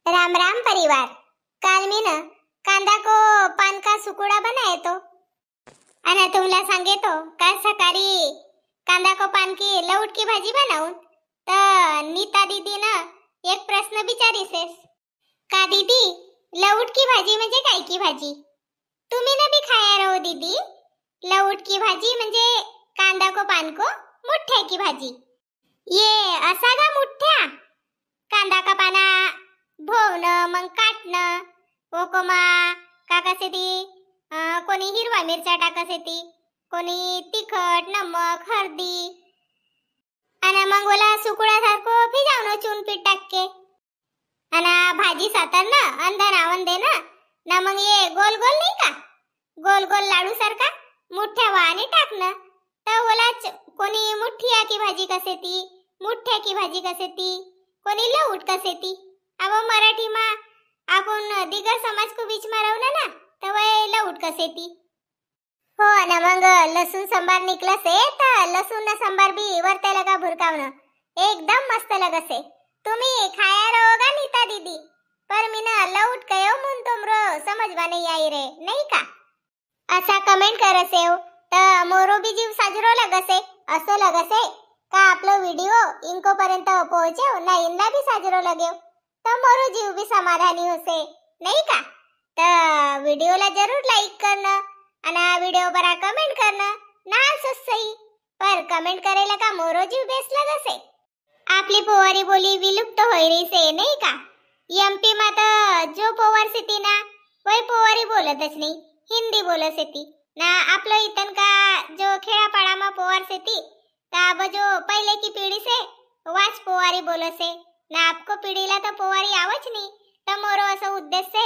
राम राम परिवार। काल मी ना कांदा को पान का सुकुडा बनाए तो आणि तुम्हाला सांगे तो काल सकाळी कांदा को पान की लौट की भाजी बनाऊन तर नीता दीदी ना एक प्रश्न विचारिसेस का दीदी लौट की भाजी म्हणजे काय की भाजी तुम्ही ना भी खाया रहो दीदी। लौट की भाजी म्हणजे कांदा को पान को मुठ्ठे की भाजी। ये असा का मुठ्ठा कांदा का पाना धुवणं मग काटणं कोकोमा काकासे ती कोणी हिरवा मिरच्या टाकासे ती कोणी तिखट नमक हळदी आणि मग ओला सुकुडा सारखो भिजावणं चून पीठ टाकके आणि भाजी सातर ना अंदर आवन दे ना मग ये गोल गोल नाही का गोल गोल लाडू सारखा मुठ्ठ्या वाणी टाकणं तर ओला कोणी मुठ्ठिया की भाजी कसे ती मुठ्ठ्या की भाजी कसे ती कोणी लौट कसे ती। अब मराठी मा आपण दिगर समाज को बीच में रहना ना तो वह लौट कसे ती हो ना मग लसूण संबार निकला से तर लसूण ना संबार भी वरते लगा भुरकावणं एकदम मस्त लगसे। तुम्ही खाया रहोगा नीता दीदी पर मीना लौट कयो मुन तुमरो समझवा नहीं आई रे नहीं का असा कमेंट करसे हो तर मोरो भी जीव साजरो लगसे असो लगसे का आपलो व्हिडिओ इनको पर्यंत पोहोचे ना इंदा भी साजरो लगे तो मोरो जीव भी समाधानी होसे नहीं का। तर व्हिडिओला जरूर लाईक करणं आणि व्हिडिओ पर कमेंट करणं ना सही पर कमेंट करेला का मोरो जीव बेस लगसे। आपली पोवारी बोली विलुप्त होई रही से नहीं का। एमपी मा तो जो पोवार सिती ना वही पोवारी बोलतच नहीं हिंदी बोलत सेती ना आपलो इतन का जो खेड़ापाड़ा मा पोवार सेती ता अब जो पहले की पीढ़ी से वाच पोवारी बोलत से ना आपको पीढ़ीला तो पोवारी आवच नहीं तो मोरो असो उद्देश्य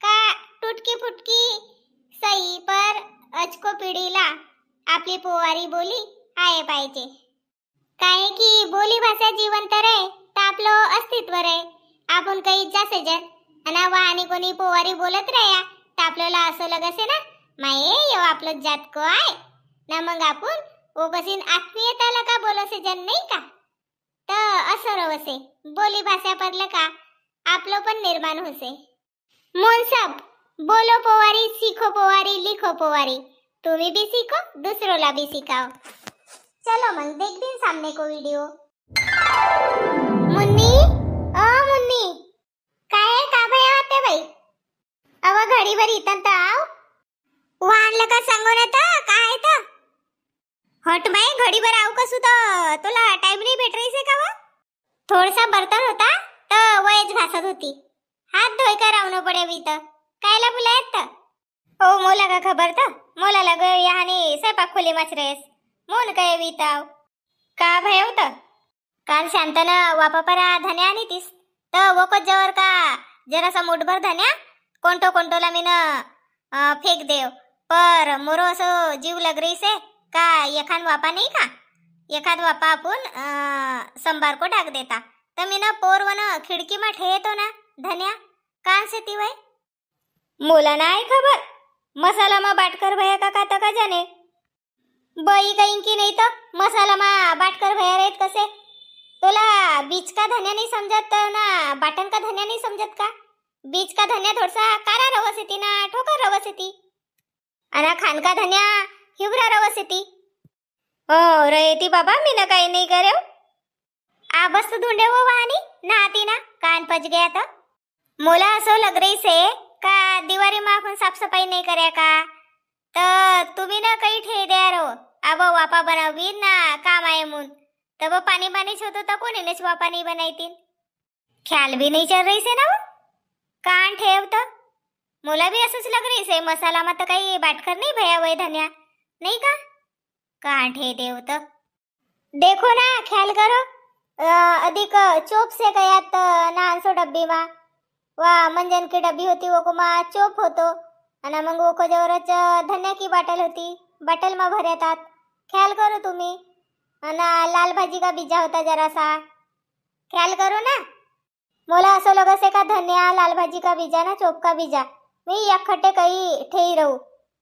का टुटकी फुटकी सही पर अचको पीढ़ीला आपली पोवारी बोली आये पाहिजे काहे की बोली भाषा जिवंत रहे तर आपलो अस्तित्व रहे। आपण काही जासे जन आणि वाहनी कोणी पोवारी बोलत राया तर आपल्याला असं लगसे ना माये यो आपलो जात को आहे ना मग आपण ओ कसिन आत्मीयता लगा बोलसे जन नाही का तर असं रवसे बोली भाषा परले का आपलो पण निर्माण होसे। मोन सब बोलो पोवारी सीखो पोवारी लिखो पोवारी तुम्ही भी सीखो दूसरों ला भी सिखाओ। चलो मग देख दिन सामने को वीडियो। मुन्नी ओ मुन्नी काय का भय होते भाई अव घडी भर इथं तर आव वाहनलं का सांगो ना तर काय तर हट बाई घडी भर आव कसू तर तुला टाइम नाही भेट रही से का व थोडसा बर्तन होता तर वयच घासत होती हात धोय का रावणं पडे भी तर कायला बुलायत तर ओ मोला का खबर तर मोला लग याने स्वयंपाक खोली मचरेस मोन काय विताव का भय होतं काल शांतनं वापापरा धन्या आणि तीस तर वकत जवर का जरासा मुठभर धन्या कोणतो कोणतोला मीन फेक देव पर मोरो असो जीव लग रही से का एखाद वापा नहीं का एखाद वापा आपण संबार को टाक देता तर मीन पोरवन खिडकी मा ठेतो ना धन्या कान से ती वय मोला नाही खबर मसाला मा बाटकर भया का काता का जाने बाई कहीं की नहीं तो मसाला मा बाटकर भया रहत कसे तोला बीच का धन्या नहीं समझत ना बाटन का धन्या नहीं समझत का बीच का धन्या थोड़सा कारा रवसेती ना ठोकर रवसेती आणि खान का धन्या हिवरा रवसेती ओ रेती बाबा मी ना काही नहीं करे आ बस ढूंढे वो वाहनी नहाती ना कान पच गया तो मोला असो लग रही से का दीवारी मा आपण साफ सफाई नहीं करे का तर तुम्ही ना काही ठे द्या रो अब वापा बनावी ना काम आहे मुन तब पानी पानी छोतो तो कोणी नेच वापा नहीं बनाईतीन ख्याल भी नहीं चल रही से ना वो कान ठेव तो मोला भी असंच लग रही से मसाला मा तो काही बाटकर नहीं भया वय धन्या नहीं का कान ठे देव तो देखो ना ख्याल करो अधिक चोप से गयात ना अंसो डब्बी मा वा मंजन की डब्बी होती वो को मा चोप होतो आणि मग वो को जवरच धन्या की बाटल होती बाटल मा भरतात ख्याल करो तुम्ही आणि लाल भाजी का बीजा होता जरासा ख्याल करो ना मोला असं लगसे का धन्या लाल भाजी का बीजा ना चोप का बीजा मी इकट्ठे काही ठेई रहू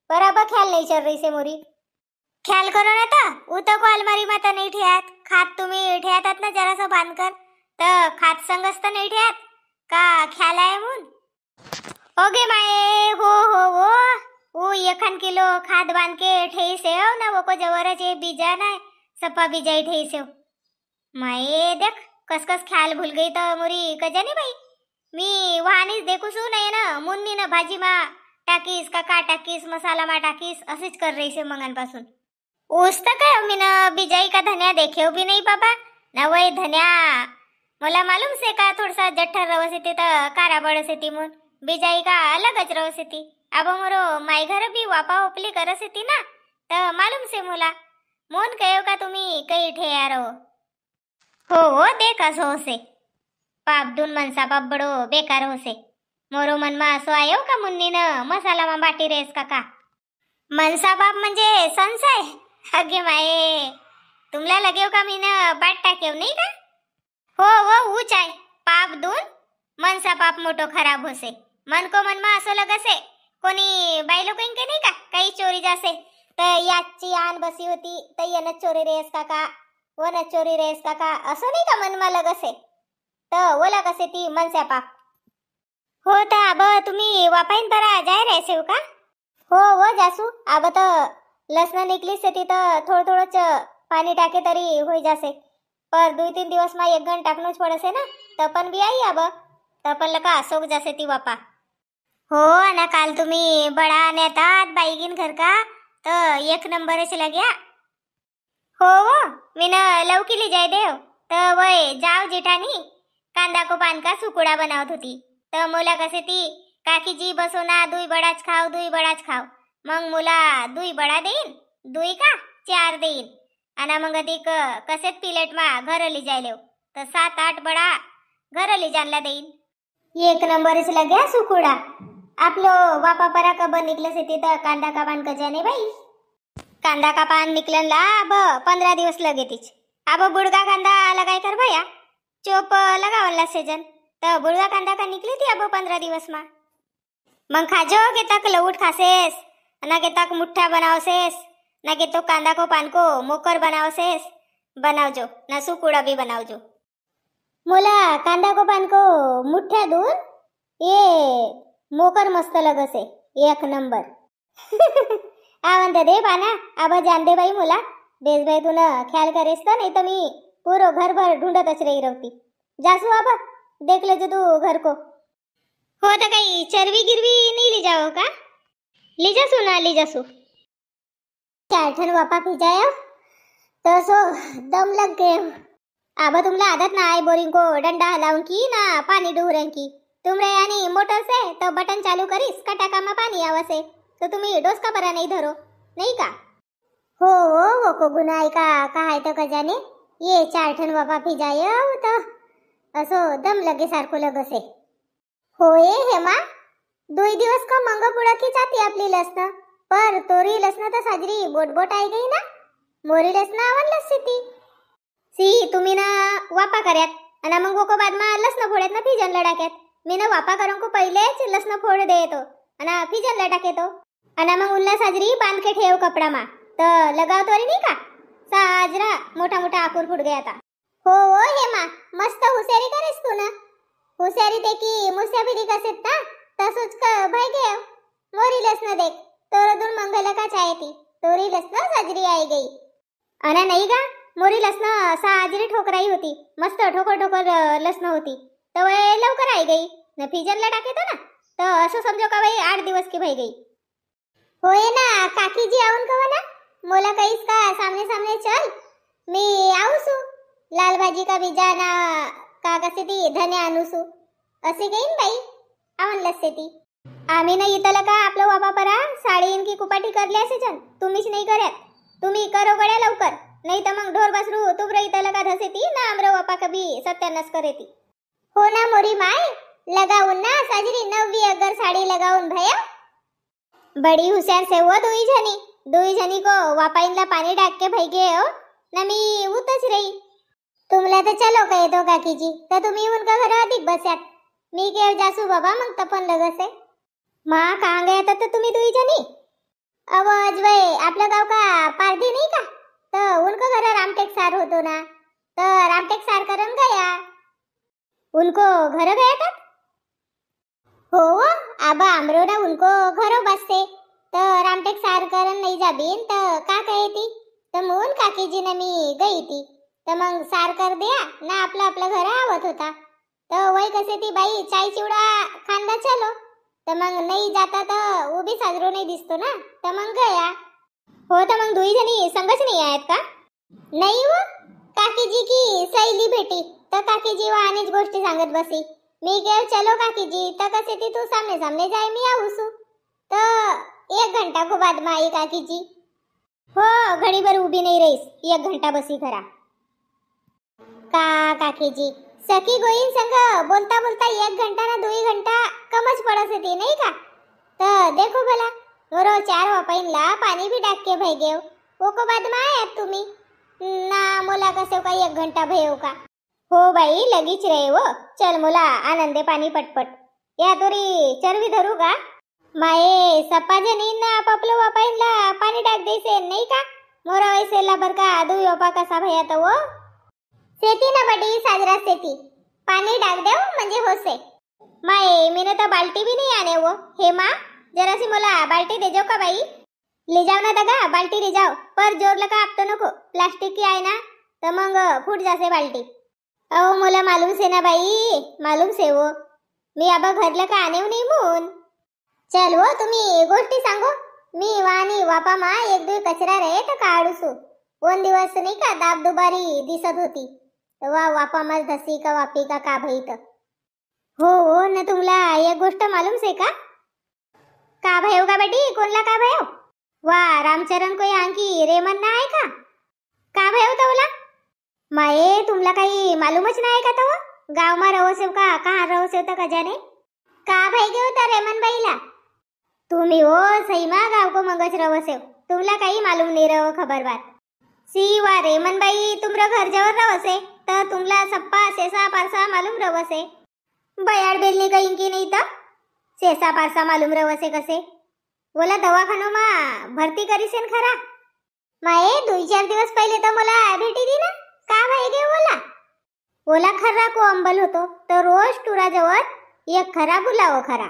बराबर ख्याल नहीं चल रही से मोरी ख्याल करो ना ता उतो को अलमारी मा तर नहीं ठेयात खात तुम्ही ठेयातात ना जरासा बांधकर तर खात संगस्त नहीं ठेयात का ख्याल आहे मुन ओगे माए हो हो वो एखान किलो खाद बांध के ठेई से हो ना वो को जवरच ये बीजा ना सप्पा बीजाई ठेई से माए देख कस कस ख्याल भूल गई तर मोरी कजानी बाई मी वाहनीच देखूसू नाही ना मुन्नी ना भाजी मा टाकीस का टाकीस मसाला मा टाकीस असेच कर रही से मंगांपासून ऊस तर काय मी ना बिजाई का धन्या देखेव भी नहीं बाबा ना वही धन्या मला मालूम से का थोडसा जठर रवस येते तर कारा बडस येते मुन बिजाई का अलगच रवस येते अब मोरो माई घर भी वापा ओपली करस येते ना तर मालूम से मुला मोन कहो का तुम्ही काही ठेया रहो हो देख असो होसे पाप दून मनसा बाप बडो बेकार होसे मोरो मनमा असो आयो का मुन्नी न मसाला मा बाटी रेस का मनसा बाप म्हणजे संशय अगे माये तुमला लगेव का मी न बाट टाकेव नाही का हो वो ऊच आहे पाप दून मनसा पाप मोठो खराब होसे मन को मन मा असो लगसे कोणी बाई लोक के नाही का काही चोरी जासे तर याची आन बसी होती तर यान चोरी रेस का वन चोरी रेस का असो नाही का मन मा लगसे तर ओला कसे ती मनसा पाप हो तर अब तुम्ही वापाईन बरा जाय रेसे का हो वो जासू अब तो लसण निकली से ती तर थोडंच पाणी टाके तरी होई जासे पर 2-3 दिवस मा 1 घंटा टाकनोच पडसे ना तपन भी आई अब तपन लका सोक जासे ती वापा हो ना काल तुम्ही बडा नेतात बाईगिन घर का तर 1 नंबरच लाग्या हो मी न लवकीली जाय देव तर वय जाव जेठानी कांदा को पान का सुकुडा बनावत होती तर मोला कसे ती काकी जी बसो ना दुई बडाच खाव मग मुला दुई बडा देईन दुई का 4 देईन आणि मग अधिक कसेत प्लेट मा घर ली जायलेव तर 7-8 बडा घर ली जानला देईन 1 नंबरच लाग्या सुकुडा आपलो वापा परा कब निकलस येते तर कांदा का पान कजाने बाई कांदा का पान निकलन ला अब 15 दिवस लगे तीच अब बुडगा कांदा लगाय कर भया चोप लगावला सेजन तर बुडगा कांदा का निकली थी अब 15 दिवस मा मग खाजो के तक लऊट खासेस ना के तक मुठ्ठा बनावसेस ना के तो कांदा को पान को मोकर बनावसेस बनावजो ना सुकुड़ा भी बनावजो मोला कांदा को पान को मुठ्ठा दून ये मोकर मस्त लगसे 1 नंबर आवंत दे पाना अब जान दे बाई मोला देश भाई तू ख्याल करेस तो नहीं तो मी पूरो घर भर ढूंढतच रही रहती जासू अब देख ले जो तू घर को हो तो काही चरवी गिरवी नहीं ले जाओ का ले जासू ना ले जासू चारठन वापा भिजाया तो सो दम लग गए अब तुमला आदत ना आए बोरिंग को डंडा हलाऊं की ना पानी डूरें की तुमरे यानी मोटर से तो बटन चालू करीस कटाका में पानी आवसे तो तुम्ही डोसका परा नहीं धरो नहीं का हो वो को गुनाई का है तो कजाने ये 4 ठन वापा भिजाया तो असो दम लगे सारखो लगसे होय हेमा 2 दिवस का मंग पुडकी जाती आपली लसण पर तोरी लसण तर साजरी बोट आई गई ना मोरी लसण आवन लसती सी तुम्ही ना वापा कर्यात आणि मग वो को बाद मा लसण फोड्यात ना फिजन लडाक्यात मी ना वापा करून को पहिलेच लसण फोड देतो आणि फिजन लडाकेतो आणि मग उन्हा साजरी बांध के ठेव कपडा मा तर लगाव तोरी नाही का साजरा मोठा मोठा आकुर फुट गया था हो हेमा मस्त हुशारी करेस तू ना हुशारी ते की मुसाफिरी कसेत ना तसोच का भाई गे मोरी लसण देख तोरदून मंगल का चायती तोरी लसण साजरी आई गई अना नाही का मोरी लसण साजरी ठोकराई होती मस्त ठोकर लसण होती तो लवकर आई गई न फिजनला टाके तो ना तो असो समझो का भाई 8 दिवस की भई गई होय ना काकी जी आऊन कवा ना मोला कईस का सामने चल मी आऊसू लाल भाजी का बीजाना का कसे ती धन्या आणूसू असे गईन बाई आवन लसते ती आम्ही ना इतला का आपलं वापा परा साडीन की कुपाटी करली असे जन तुम्हीच नाही करत तुम्ही करो गड्या लवकर नाही तर मग ढोर बसरू तुबरा इतला का धसे ती ना आमरा वापा कभी सत्यानाश करे ती हो ना मोरी माय लगाऊन ना साजरी 9वीं अगर साड़ी लगाऊन भया बड़ी होशियार से वो दुई जनी को वापाइनला पानी डाक के भाई गए हो ना मी उतच रही तुमला तर चलो कहे तो काकी जी तर तुम्ही उनका घर अधिक बस्यात मी केव जासू बाबा मग तपन लगसे माँ कहाँ गया था तो तुम्ही दुई जनी आवाज वे आपल्या गाव का पारधी नहीं का तो उनको घर रामटेक सार होतो ना तो रामटेक सार करन गया उनको घर गया था हो वो, आबा आमरो ना उनको घरो बसते तर रामटेक सार करन नाही जाबीन तर का कहेती तर म्हणून काकीजीने मी गई ती तर मग सार कर द्या ना आपला आपला घर आवत होता तर वय कसे ती बाई चाय चिवडा खांदा चलो तर मग नाही जाता तर उभी साजरो नाही दिसतो ना तर मग गया हो तर मग दुई जणी संगच नाही आहेत का नाही वो काकीजी की सैली भेटी तर काकीजी वाहनीच गोष्टी सांगत बसी मी गेल चलो काकीजी तर कसे ती तू सामने सामने जाय मी आऊसू तर 1 घंटा को बाद में आई काकीजी हो घड़ी भर उभी नहीं रहीस 1 घंटा बसी खरा का काकीजी सखी गोईन संग बोलता बोलता 1 घंटा ना 2 घंटा कमच पड़स थी नहीं का तो देखो भला मोरो 4 वापाईनला पानी भी डाक के भई गेव वो को बाद में आया तुम्ही ना मोला कसे का 1 घंटा भयो का हो बाई लगीच रहे वो चल मोला आनंदे पानी पटपट या तोरी चरवी धरू का माये सप्पा जनीन आपापलं वापाईनला पाणी टाक देसे नाही का मोरा वैसेला बर का दुई ओपा कसा भया तो वो सेती ना बडी साजरा सेती पाणी टाक देव म्हणजे होसे माये मीने तो बाल्टी भी नहीं आने वो हे माँ जरा सी मोला बाल्टी दे जाओ का बाई ले जाओ ना दगा बाल्टी ले जाओ पर जोर लगा आप तो नको प्लास्टिक की आहे ना तर मग फूट जासे बाल्टी अहो मोला मालूम से ना बाई मालूम से वो मी आबा घरला का आने नहीं मून चल वो तुम्ही गोष्टी सांगो मी वाणी वापा मा 1-2 कचरा रहे तर काढूसू 2 दिवस नाही का दाब दुबारी दिसत होती वा वापा मा धसी का वापी का भईत हो हो न तुमला एक गोष्ट मालूम से का भयो का बेटी कोणला का भयो वा रामचरण कोई आंकी रेमन ना आहे का भयो तवला माये तुमला काही मालूमच नाही का तव गाव मा रवसेव का कहाँ रवसेव तर का जाने का भाई गे होता रेमन बाईला तुम्ही हो सही मा गाव को मंगच रवसेव तुमला काही मालूम नहीं रहो खबर बात सी वा रेमन बाई तुमरा घर जवर रवसे तर तुमला सप्पा सेसा पारसा मालूम रवसे बयाड बेलनी कहीं की नहीं तर सेसा पारसा मालूम रवसे कसे बोला दवाखानो मा भरती करीसेन खरा माये 2-4 दिवस पहिले तर मला भेटी दी ना का भाई गे बोला खर्रा को अंबल होतो तर रोज टुरा जवळ एक खरा बुलावो खरा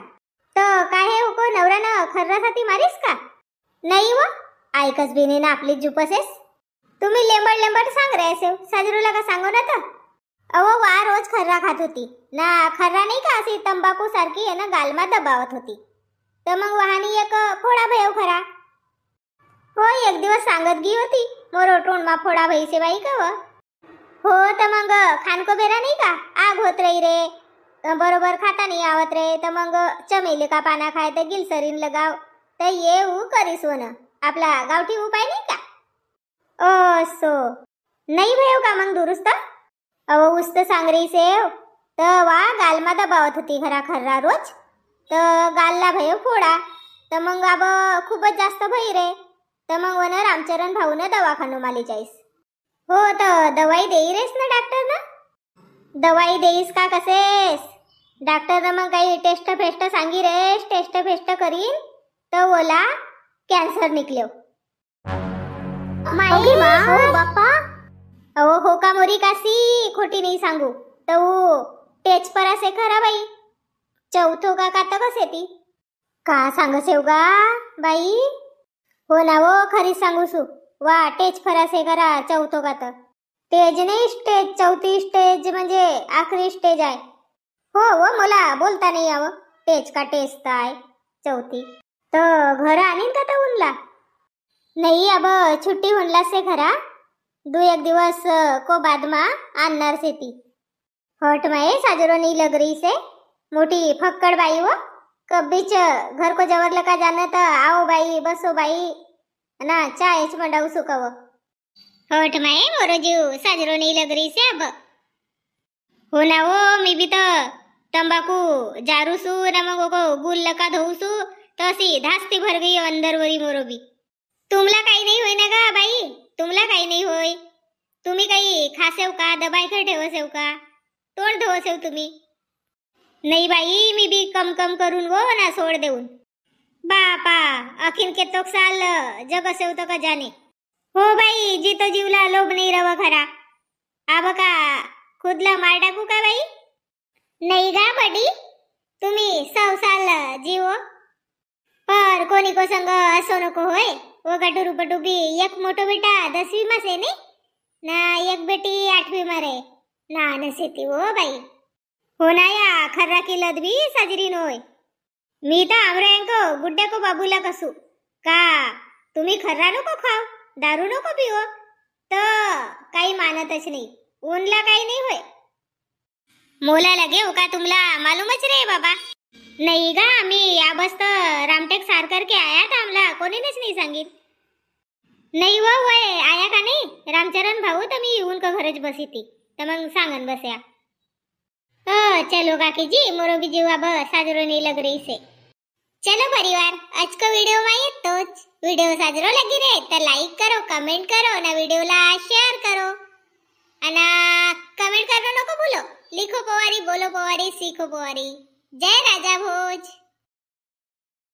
तर काय हो नवरा ना खर्रा साठी मारीस का नाही वो ऐकच बी नाही ना आपली जुपसेस तुम्ही लेंबड सांग रे असे साजरूला का सांगो ना तर अहो वा रोज खर्रा खात होती ना खर्रा नाही का अशी तंबाखू सारखी आहे ना गालमा दबावत होती तर मग वाहनी एक फोडा भयो खरा हो एक दिवस सांगत गी होती मोरो टोंड मा फोडा भईसे बाई का हो तर मग खानको बेरा नाही का आग होत रही रे बरोबर खाता नाही आवत रे तर मग चमेली का पाना खाय तर गिलसरीन लगाव तर ये ऊ करीस वन आपला गावठी उपाय नाही का ओ सो नाही भयो का मग दुरुस्त अव उस्त सांगरी सेव तर वा गालमा दबावत होती खरा खर्रा रोज तर गालला भयो फोडा तर मग अब खूपच जास्त भई रे तर मग वन रामचरण भाऊ ने दवाखानो माली जाईस हो तर दवाई देई रेस ना डॉक्टर ना दवाई देईस का कसेस डॉक्टर मग काही टेस्ट फेस्ट सांगी रेस टेस्ट फेस्ट करीन तर बोला कॅन्सर निकलो माई हो बापा अहो हो का मोरी कासी खोटी नहीं सांगू तो टेच पर असे खरा बाई चौथो का कात कसे ती का सांग सेवगा बाई हो ना वो खरी सांगू सु वा टेच फरासे करा चौथो का तर स्टेज नाही स्टेज चौथी स्टेज म्हणजे आखरी स्टेज आहे हो वो मला बोलता नाही यावं टेच का टेस्ट आहे चौथी तर घर आणीन का तर उनला नाही अब छुट्टी होनला से घरा 2-1 दिवस को बाद मा आणणार से ती हट माये साजरो नहीं लग रही से मोटी फक्कड़ बाई वो कब्बीच घर को जवर लगा जाना तो आओ बाई बसो बाई ना चायच मंडाऊ सुकाव हट माये मोरो जीव साजरो नहीं लग रही से अब हो ना वो मी भी तो तंबाकू जारू सु ना मग को गुल लका धोऊ सु तो असी धास्ती भर गई अंदर वरी मोरो भी तुमला काही नाही होय ना गा बाई तुमला काही नाही होय तुम्ही काही खासेव का दबाई कर ठेवसेव का तोंड धुवसेव तुम्ही नाही बाई मी भी कम कम करून वो ना सोड देऊन बापा अखिन के तोक साल जग असेव तो का जाने हो बाई जी तो जीवला लोभ नहीं रव खरा आब का खुदला मार टाकू का बाई नाही गा बडी तुम्ही 100 साल नको निको संग असो नको होय. ओ गटू रुपटू बी एक मोठो बेटा 10वी માં છે ને ना एक बेटी 8वी માં रे ना नसेती ओ बाई होनाया खर्रा की लदवी साजरी नोय. मी तर आमऱ्यांको गुड्डे को बाबूला कसू का तुम्ही खर्रा नको खाव दारू नको पिओ तर काही मानतच नाही. ऊनला काही नाही होय. मोला लगे हो का तुमला मालूमच रे बाबा. नाही गा मी आबस्त रामटेक सार करके आया था. आमला कोणीनेच नाही सांगित. नाही व वय आया का नाही रामचरण भाऊ तर मी येऊन का घरच बसी थी तर मग सांगन बसया. चलो काकी जी मोरो भी जीवा ब साजरो नहीं लग रही से. चलो परिवार आज का वीडियो में इतोच. वीडियो साजरो लगी रे तो लाइक करो कमेंट करो ना वीडियोला शेअर करो आणि कमेंट करो नको भूलो. लिखो पोवारी बोलो पोवारी सीखो पोवारी. जय राजा भोज.